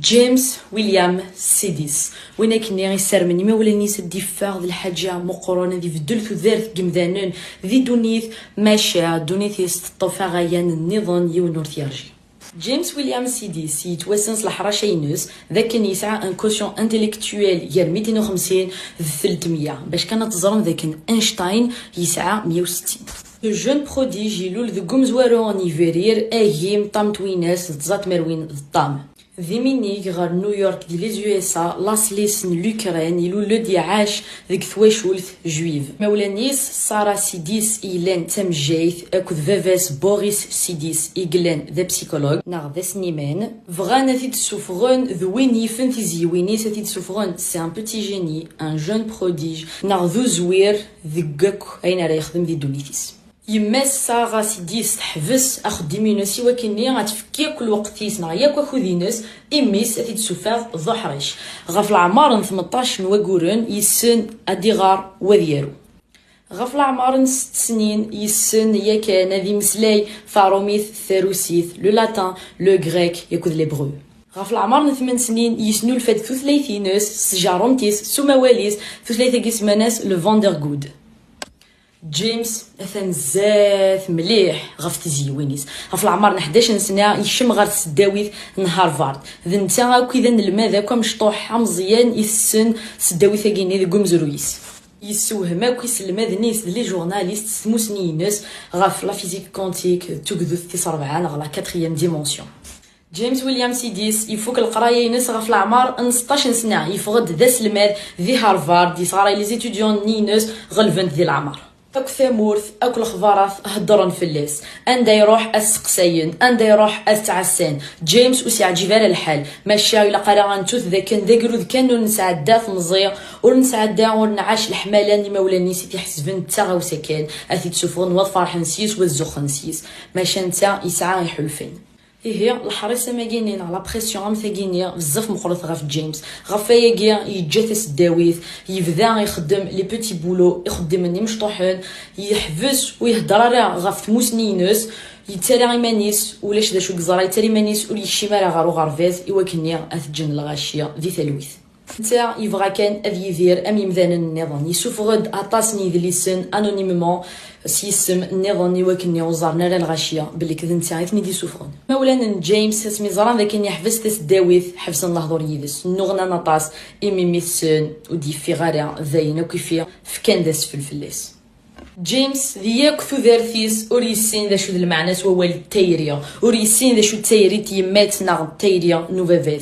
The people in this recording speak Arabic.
جيمس ويليام سيديس وين كني غيسر من ما ولا نيس الدفاع ذي الحاجه مقرونه ذي فدلت ذارت جمدانون ذي دونيث ماشا دونيث يستطفى غيان النظام يونور ثيرجي. جيمس ويليام سيديس يتوسنس الحراشينوس ذاك يسعى ان كوسيون انتيليكتويل ديال 250 300 باش كانت تزرم ذاك اينشتاين يسعى 160. لو جون بروديج يلول ذو كومزوارو نيفيرير اهيم طام تويناس تزات مروين الطام ذي مينيك غار نيويورك دي لي يو اس ا لاسليسن لوكران يلول لو دي عاش ذيك ثواشولث جويف مولانيس سارا سيديس إيلان تمجيث اكود فافاس بوريس سيديس إيغلان ذا بسيكولوج ناغ ذا سنيمان فغانا ثيد سوفغون ذو وين يفن تيزي ويني ثيد سوفغون سي ان بوتي جيني ان جون بروديج ناغ ذو زوير ذكك اين راه يخدم ذي دونيتيس يماس ساغا سيديس تحبس اخدمينوس وكني غتفكي كل وقتيس نا ياك واخذينوس اميس ثيد سوفاغ ضحريش غف العمار 18 نواقورن يسن اديغار وذيارو غف العمار 6 سنين يسن يا كان ذي مسلاي فاروميث ثاروسيث لو لاتان لو غريك ياكل ليبرو غف العمار 8 سنين يسنو الفات ثلاثينوس سجارومتيس سومواليس ثلاثه كيسماناس لو فاندرغود. جيمس اثن زاث مليح غف تزيوينيس غف العمر 11 سنه يشم غير سداويت هارفارد ذا نتا كذا الماذا كمشطوح مزيان يسن سداويت كيني ذي كومزرويس يسوهم اكو يسلماد نيس لي جورناليست سموسنينس غف لا فيزيك كونتيك توكدو 4 غلا 4 ديمونسيون. جيمس ويليام سيديس يفوك القرايه ينس غف العمر 16 سنه يفقد ذا سلماد ذي هارفارد يصغر لي زيتوديون نينس غلفنت ذي العمر اك ثمورث اك الخبارات هضرن في الليس اندا يروح السقسين اندا يروح التعسان جيمس وسيعجب على الحال ماشي الا قرا غنتوث ذا كان داكرو كانوا نسعدا في مزيا ونسعدا ونعاش الحمالاني مولاني سيتي حسبن تا غوسكان اثي تشوفون وفرح نسيس والزخ نسيس ماشي نتا يسعى يحلفين هي الحريصه ما كاينين على بريسيون ام ثاكينيا بزاف مخلط غف جيمس غفايا كيا يتجاتس الداويث يبدا يخدم لي بوتي بولو يخدم ني مشطوحين يحبس ويهضر راه غف موسنينوس يتالي غيمانيس ولاش دا شو كزرا يتالي مانيس ولي الشمال غارو غارفاز ايوا اثجن الغاشيه ذي ثلويث نتا يبغى كان اذ يدير ام يمذان النظام يسوفغد اطاسني ذي ليسن انونيممون سيسم النظام يوكني وزارنا لا الغاشيه بلي كذا نتا غيثني دي سوفغن مولانا جيمس اسمي زران ذاك اللي حبس تسداويث حبس النهضور يدس نغنا نطاس امي ميسن ودي في غارع زينه كيفيا فكان داس في الفلاس جيمس ذياك ثوذارثيس اوريسين ذا شو المعنى هو التايريا اوريسين ذا شو تايريت يمات ناغ التايريا نوفافيث